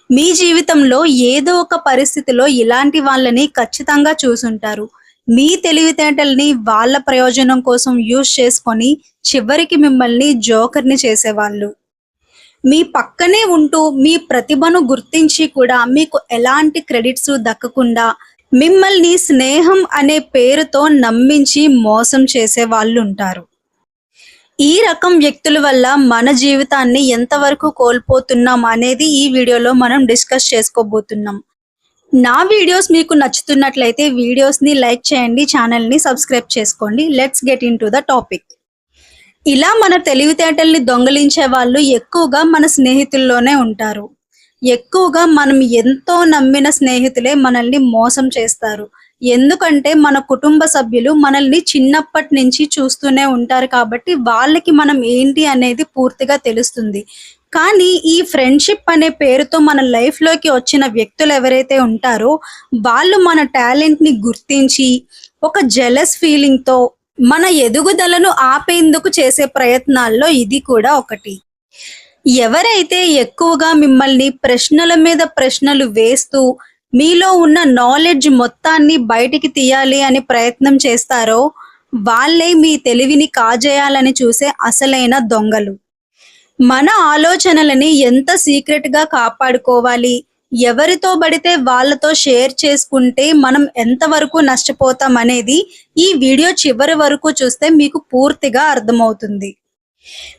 మీ జీవితంలో ఏదో ఒక పరిస్థితిలో ఇలాంటి వాళ్ళని ఖచ్చితంగా చూసుంటారు. మీ తెలివితేటల్ని వాళ్ళ ప్రయోజనం కోసం యూజ్ చేసుకొని చివరికి మిమ్మల్ని జోకర్‌ని చేసేవాళ్ళు. మీ పక్కనే ఉంటూ మీ ప్రతిభను గుర్తించి కూడా మీకు ఎలాంటి క్రెడిట్స్ దక్కకుండా మిమ్మల్ని స్నేహం అనే పేరుతో నమ్మించి మోసం చేసేవాళ్ళుంటారు. ఈ రకం వ్యక్తుల వల్ల మన జీవితాన్ని ఎంతవరకు కోల్పోతున్నాం అనేది ఈ వీడియోలో మనం డిస్కస్ చేసుకోబోతున్నాం. నా వీడియోస్ మీకు నచ్చుతున్నట్లయితే వీడియోస్‌ని లైక్ చేయండి, ఛానల్‌ని సబ్స్క్రైబ్ చేసుకోండి. Let's get into the topic. ఇలా మన తెలివితేటల్ని దొంగిలించే వాళ్ళు ఎక్కువగా మన స్నేహితుల్లోనే ఉంటారు. ఎక్కువగా మనం ఎంతో నమ్మిన స్నేహితులే మనల్ని మోసం చేస్తారు. ఎందుకంటే మన కుటుంబ సభ్యులు మనల్ని చిన్నప్పటి నుంచి చూస్తూనే ఉంటారు కాబట్టి వాళ్ళకి మనం ఏంటి అనేది పూర్తిగా తెలుస్తుంది. కానీ ఈ ఫ్రెండ్‌షిప్ అనే పేరుతో మన లైఫ్‌లోకి వచ్చిన వ్యక్తులు ఎవరైతే ఉంటారో వాళ్ళు మన టాలెంట్‌ని గుర్తించి ఒక జెలస్ ఫీలింగ్‌తో మన ఎదుగుదలను ఆపేందుకు చేసే ప్రయత్నాల్లో ఇది కూడా ఒకటి. ఎవరైతే ఎక్కువగా మిమ్మల్ని ప్రశ్నల మీద ప్రశ్నలు వేస్తూ మీలో ఉన్న నాలెడ్జ్ మొత్తాన్ని బయటికి తీయాలి అని ప్రయత్నం చేస్తారో వాళ్ళే మీ తెలివిని కాజేయాలని చూసే అసలైన దొంగలు. మన ఆలోచనలని ఎంత సీక్రెట్‌గా కాపాడుకోవాలి, ఎవరితో పడితే వాళ్ళతో షేర్ చేసుకుంటే మనం ఎంతవరకు నష్టపోతాం అనేది ఈ వీడియో చివరి వరకు చూస్తే మీకు పూర్తిగా అర్థమవుతుంది.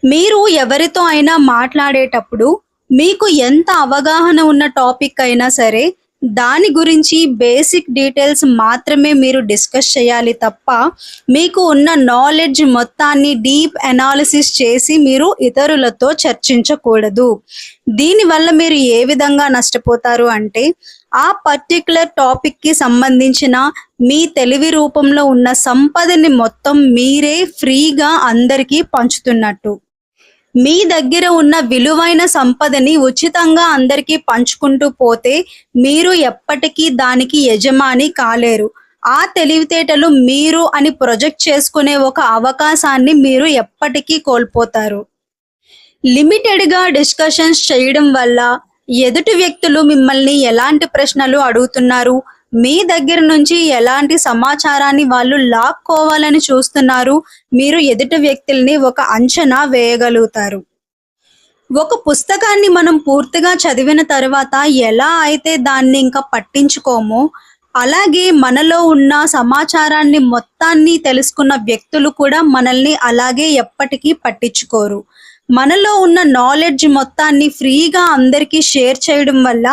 మీరు ఎవరితో అయినా మాట్లాడేటప్పుడు మీకు ఎంత అవగాహన ఉన్న టాపిక్ అయినా సరే దాని గురించి బేసిక్ డీటెయిల్స్ మాత్రమే మీరు డిస్కస్ చేయాలి తప్ప మీకు ఉన్న నాలెడ్జ్ మొత్తాన్ని డీప్ అనాలిసిస్ చేసి మీరు ఇతరులతో చర్చించకూడదు. దీనివల్ల మీరు ఏ విధంగా నష్టపోతారు అంటే ఆ పర్టిక్యులర్ టాపిక్‌కి సంబంధించిన మీ తెలివి రూపంలో ఉన్న సంపదని మొత్తం మీరే ఫ్రీగా అందరికీ పంచుతున్నట్టు. మీ దగ్గర ఉన్న విలువైన సంపదని ఉచితంగా అందరికీ పంచుకుంటూ పోతే మీరు ఎప్పటికీ దానికి యజమాని కాలేరు. ఆ తెలివితేటలు మీరు అని ప్రొజెక్ట్ చేసుకునే ఒక అవకాశాన్ని మీరు ఎప్పటికీ కోల్పోతారు. లిమిటెడ్‌గా డిస్కషన్స్ చేయడం వల్ల ఎదుటి వ్యక్తులు మిమ్మల్ని ఎలాంటి ప్రశ్నలు అడుగుతున్నారు, మీ దగ్గర నుంచి ఎలాంటి సమాచారాన్ని వాళ్ళు లాక్కోవాలని చూస్తున్నారు, మీరు ఎదుటి వ్యక్తుల్ని ఒక అంచనా వేయగలుగుతారు. ఒక పుస్తకాన్ని మనం పూర్తిగా చదివిన తర్వాత ఎలా అయితే దాన్ని ఇంకా పట్టించుకోమో, అలాగే మనలో ఉన్న సమాచారాన్ని మొత్తాన్ని తెలుసుకున్న వ్యక్తులు కూడా మనల్ని అలాగే ఎప్పటికీ పట్టించుకోరు. మనలో ఉన్న నాలెడ్జ్ మొత్తాన్ని ఫ్రీగా అందరికీ షేర్ చేయడం వల్ల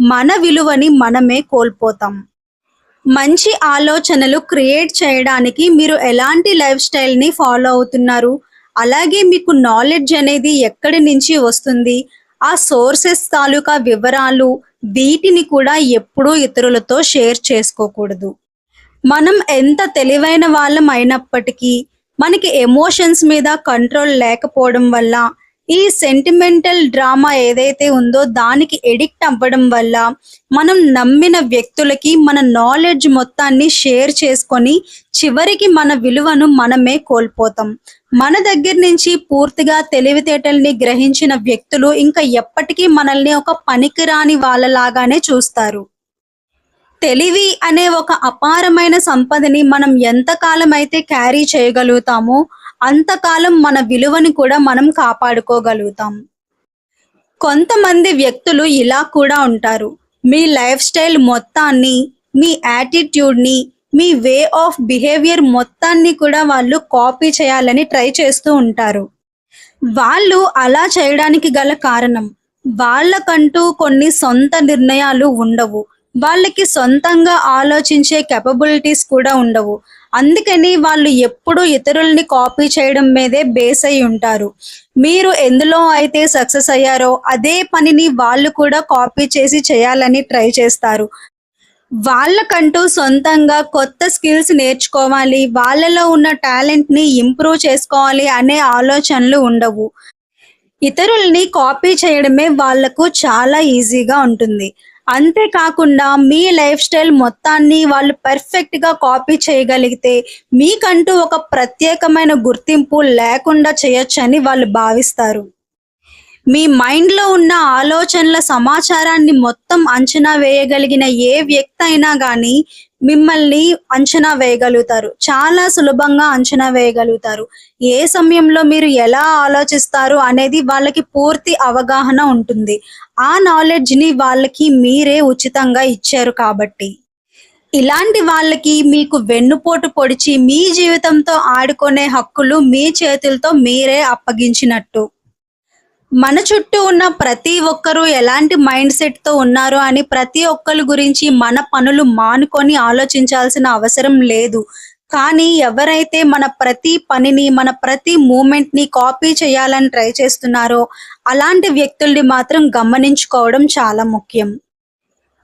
మన విలువని మనమే కోల్పోతాం. మంచి ఆలోచనలు క్రియేట్ చేయడానికి మీరు ఎలాంటి లైఫ్ స్టైల్‌ని ఫాలో అవుతున్నారు? అలాగే మీకు నాలెడ్జ్ అనేది ఎక్కడి నుంచి వస్తుంది? ఆ సోర్సెస్ తాలూకా వివరాలు వీటిని కూడా ఎప్పుడూ ఇతరులతో షేర్ చేసుకోకూడదు. మనం ఎంత తెలివైన వాళ్ళం అయినప్పటికీ మనకి ఎమోషన్స్ మీద కంట్రోల్ లేకపోవడం వల్ల ఈ సెంటిమెంటల్ డ్రామా ఏదైతే ఉందో దానికి ఎడిక్ట్ అవ్వడం వల్ల మనం నమ్మిన వ్యక్తులకి మన నాలెడ్జ్ మొత్తాన్ని షేర్ చేసుకొని చివరికి మన విలువను మనమే కోల్పోతాం. మన దగ్గర నుంచి పూర్తిగా తెలివితేటల్ని గ్రహించిన వ్యక్తులు ఇంకా ఎప్పటికీ మనల్ని ఒక పనికిరాని వాళ్ళలాగానే చూస్తారు. తెలివి అనే ఒక అపారమైన సంపదని మనం ఎంతకాలం అయితే క్యారీ చేయగలుగుతామో అంతకాలం మన విలువని కూడా మనం కాపాడుకోగలుగుతాం. కొంతమంది వ్యక్తులు ఇలా కూడా ఉంటారు. మీ లైఫ్ స్టైల్ మొత్తాన్ని, మీ యాటిట్యూడ్‌ని, మీ వే ఆఫ్ బిహేవియర్ మొత్తాన్ని కూడా వాళ్ళు కాపీ చేయాలని ట్రై చేస్తూ ఉంటారు. వాళ్ళు అలా చేయడానికి గల కారణం వాళ్ళకంటూ కొన్ని సొంత నిర్ణయాలు ఉండవు. వాళ్ళకి సొంతంగా ఆలోచించే కేపబిలిటీస్ కూడా ఉండవు. అందుకని వాళ్ళు ఎప్పుడూ ఇతరుల్ని కాపీ చేయడం మీదే బేస్ అయి ఉంటారు. మీరు ఎందులో అయితే సక్సెస్ అయ్యారో అదే పనిని వాళ్ళు కూడా కాపీ చేసి చేయాలని ట్రై చేస్తారు. వాళ్ళకంటూ సొంతంగా కొత్త స్కిల్స్ నేర్చుకోవాలి, వాళ్ళలో ఉన్న టాలెంట్‌ని ఇంప్రూవ్ చేసుకోవాలి అనే ఆలోచనలు ఉండవు. ఇతరుల్ని కాపీ చేయడమే వాళ్ళకు చాలా ఈజీగా ఉంటుంది. అంతేకాకుండా మీ లైఫ్ స్టైల్ మొత్తాన్ని వాళ్ళు పర్ఫెక్ట్‌గా కాపీ చేయగలిగితే మీకంటూ ఒక ప్రత్యేకమైన గుర్తింపు లేకుండా చేయొచ్చని వాళ్ళు భావిస్తారు. మీ మైండ్‌లో ఉన్న ఆలోచనల సమాచారాన్ని మొత్తం అంచనా వేయగలిగిన ఏ వ్యక్తి అయినా గానీ మిమ్మల్ని అంచనా వేయగలుగుతారు. చాలా సులభంగా అంచనా వేయగలుగుతారు. ఏ సమయంలో మీరు ఎలా ఆలోచిస్తారు అనేది వాళ్ళకి పూర్తి అవగాహన ఉంటుంది. ఆ నాలెడ్జ్‌ని వాళ్ళకి మీరే ఉచితంగా ఇచ్చారు కాబట్టి. ఇలాంటి వాళ్ళకి మీకు వెన్నుపోటు పొడిచి మీ జీవితంతో ఆడుకునే హక్కులు మీ చేతులతో మీరే అప్పగించినట్టు. మన చుట్టూ ఉన్న ప్రతి ఒక్కరూ ఎలాంటి మైండ్ సెట్‌తో ఉన్నారు అని ప్రతి ఒక్కళ్ళ గురించి మన పనులు మానుకొని ఆలోచించాల్సిన అవసరం లేదు. కానీ ఎవరైతే మన ప్రతి పనిని, మన ప్రతి మూవ్‌మెంట్‌ని కాపీ చేయాలని ట్రై చేస్తున్నారో అలాంటి వ్యక్తుల్ని మాత్రం గమనించుకోవడం చాలా ముఖ్యం.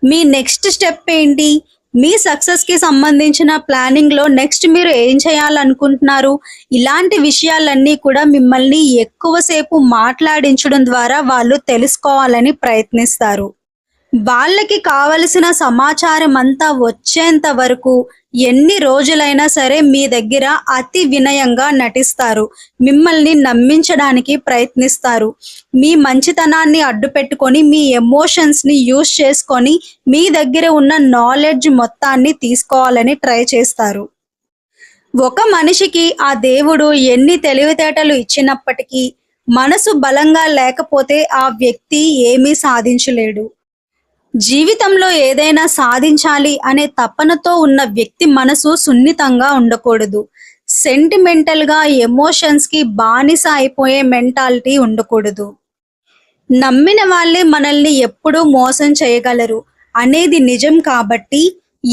మీ నెక్స్ట్ స్టెప్ ఏంటి? మీ సక్సెస్‌కి సంబంధించిన ప్లానింగ్‌లో నెక్స్ట్ మీరు ఏం చేయాలనుకుంటున్నారు? ఇలాంటి విషయాలన్నీ కూడా మిమ్మల్ని ఎక్కువ సేపు మాట్లాడించడం ద్వారా వాళ్ళు తెలుసుకోవాలని ప్రయత్నిస్తారు. వాళ్ళకి కావలసిన సమాచారం అంతా వచ్చేంత వరకు ఎన్ని రోజులైనా సరే మీ దగ్గర అతి వినయంగా నటిస్తారు. మిమ్మల్ని నమ్మించడానికి ప్రయత్నిస్తారు. మీ మంచితనాన్ని అడ్డుపెట్టుకొని, మీ ఎమోషన్స్‌ని యూజ్ చేసుకొని, మీ దగ్గర ఉన్న నాలెడ్జ్ మొత్తాన్ని తీసుకోవాలని ట్రై చేస్తారు. ఒక మనిషికి ఆ దేవుడు ఎన్ని తెలివితేటలు ఇచ్చినప్పటికీ, మనసు బలంగా లేకపోతే ఆ వ్యక్తి ఏమీ సాధించలేడు. జీవితంలో ఏదైనా సాధించాలి అనే తపనతో ఉన్న వ్యక్తి మనసు సున్నితంగా ఉండకూడదు. సెంటిమెంటల్‌గా ఎమోషన్స్‌కి బానిస అయిపోయే మెంటాలిటీ ఉండకూడదు. నమ్మిన వాళ్ళే మనల్ని ఎప్పుడూ మోసం చేయగలరు అనేది నిజం కాబట్టి,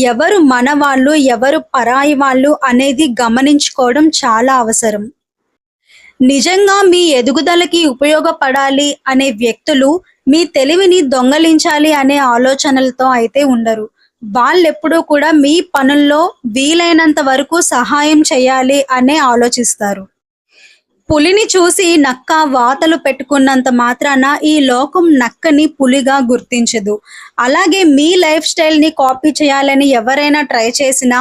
ఎవరు మనవాళ్ళు, ఎవరు పరాయి వాళ్ళు అనేది గమనించుకోవడం చాలా అవసరం. నిజంగా మీ ఎదుగుదలకి ఉపయోగపడాలి అనే వ్యక్తులు మీ తెలివిని దొంగలించాలి అనే ఆలోచనలతో అయితే ఉండరు. వాళ్ళెప్పుడూ కూడా మీ పనుల్లో వీలైనంత వరకు సహాయం చేయాలి అనే ఆలోచిస్తారు. పులిని చూసి నక్క వాతలు పెట్టుకున్నంత మాత్రాన ఈ లోకం నక్కని పులిగా గుర్తించదు. అలాగే మీ లైఫ్ స్టైల్‌ని కాపీ చేయాలని ఎవరైనా ట్రై చేసినా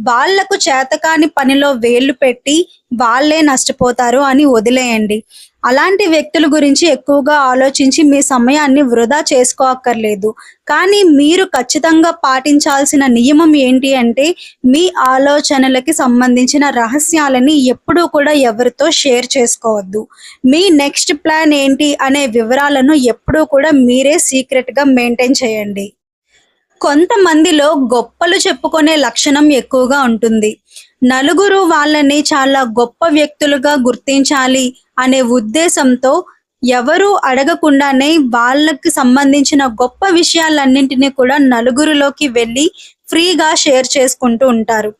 వాళ్లకు చేతకాని పనిలో వేళ్ళు పెట్టి వాళ్ళే నష్టపోతారు అని వదిలేయండి. అలాంటి వ్యక్తుల గురించి ఎక్కువగా ఆలోచించి మీ సమయాన్ని వృధా చేసుకోక్కర్లేదు. కానీ మీరు ఖచ్చితంగా పాటించాల్సిన నియమం ఏంటి అంటే, మీ ఆలోచనలకి సంబంధించిన రహస్యాలని ఎప్పుడూ కూడా ఎవరితో షేర్ చేసుకోవద్దు. మీ నెక్స్ట్ ప్లాన్ ఏంటి అనే వివరాలను ఎప్పుడూ కూడా మీరే సీక్రెట్‌గా మెయింటైన్ చేయండి. కొంతమందిలో గొప్పలు చెప్పుకునే లక్షణం ఎక్కువగా ఉంటుంది. నలుగురు వాళ్ళని చాలా గొప్ప వ్యక్తులుగా గుర్తించాలి అనే ఉద్దేశంతో ఎవరూ అడగకుండానే వాళ్ళకి సంబంధించిన గొప్ప విషయాలన్నింటినీ కూడా నలుగురిలోకి వెళ్ళి ఫ్రీగా షేర్ చేసుకుంటూ ఉంటారు.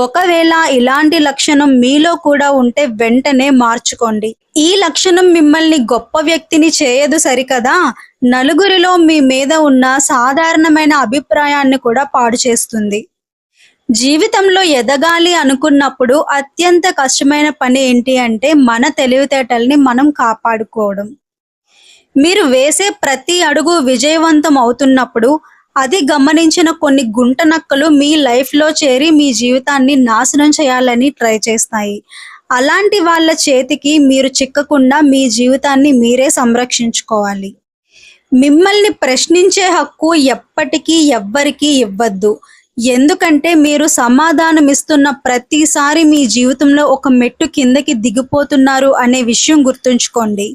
ఒకవేళ ఇలాంటి లక్షణం మీలో కూడా ఉంటే వెంటనే మార్చుకోండి. ఈ లక్షణం మిమ్మల్ని గొప్ప వ్యక్తిని చేయదు సరికదా, నలుగురిలో మీ మీద ఉన్న సాధారణమైన అభిప్రాయాన్ని కూడా పాడు చేస్తుంది. జీవితంలో ఎదగాలి అనుకున్నప్పుడు అత్యంత కష్టమైన పని ఏంటి అంటే మన తెలివితేటల్ని మనం కాపాడుకోవడం. మీరు వేసే ప్రతి అడుగు విజయవంతం అవుతున్నప్పుడు అది గమనించిన కొన్ని గుంటనక్కలు మీ లైఫ్‌లో చేరి మీ జీవితాన్ని నాశనం చేయాలని ట్రై చేస్తాయి. అలాంటి వాళ్ళ చేతికి మీరు చిక్కకుండా మీ జీవితాన్ని మీరే సంరక్షించుకోవాలి. మిమ్మల్ని ప్రశ్నించే హక్కు ఎప్పటికీ ఎవ్వరికీ ఇవ్వద్దు. ఎందుకంటే మీరు సమాధానమిస్తున్న ప్రతిసారి మీ జీవితంలో ఒక మెట్టు కిందకి దిగిపోతున్నారు అనే విషయం గుర్తుంచుకోండి.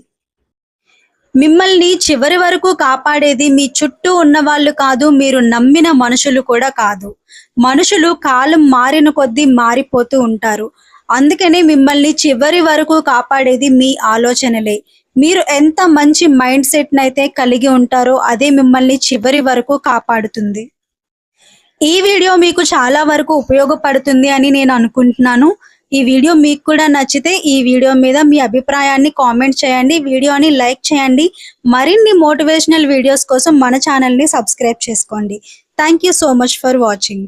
మిమ్మల్ని చివరి వరకు కాపాడేది మీ చుట్టూ ఉన్నవాళ్ళు కాదు, మీరు నమ్మిన మనుషులు కూడా కాదు. మనుషులు కాలం మారిన కొద్దీ మారిపోతూ ఉంటారు. అందుకనే మిమ్మల్ని చివరి వరకు కాపాడేది మీ ఆలోచనలే. మీరు ఎంత మంచి మైండ్ సెట్‌నైతే కలిగి ఉంటారో అదే మిమ్మల్ని చివరి వరకు కాపాడుతుంది. ఈ వీడియో మీకు చాలా వరకు ఉపయోగపడుతుంది అని నేను అనుకుంటున్నాను. ఈ వీడియో మీకు కూడా నచ్చితే ఈ వీడియో మీద మీ అభిప్రాయాన్ని కామెంట్ చేయండి. వీడియోని లైక్ చేయండి. మరిన్ని మోటివేషనల్ వీడియోస్ కోసం మన ఛానల్‌ని సబ్స్క్రైబ్ చేసుకోండి. Thank you so much for watching.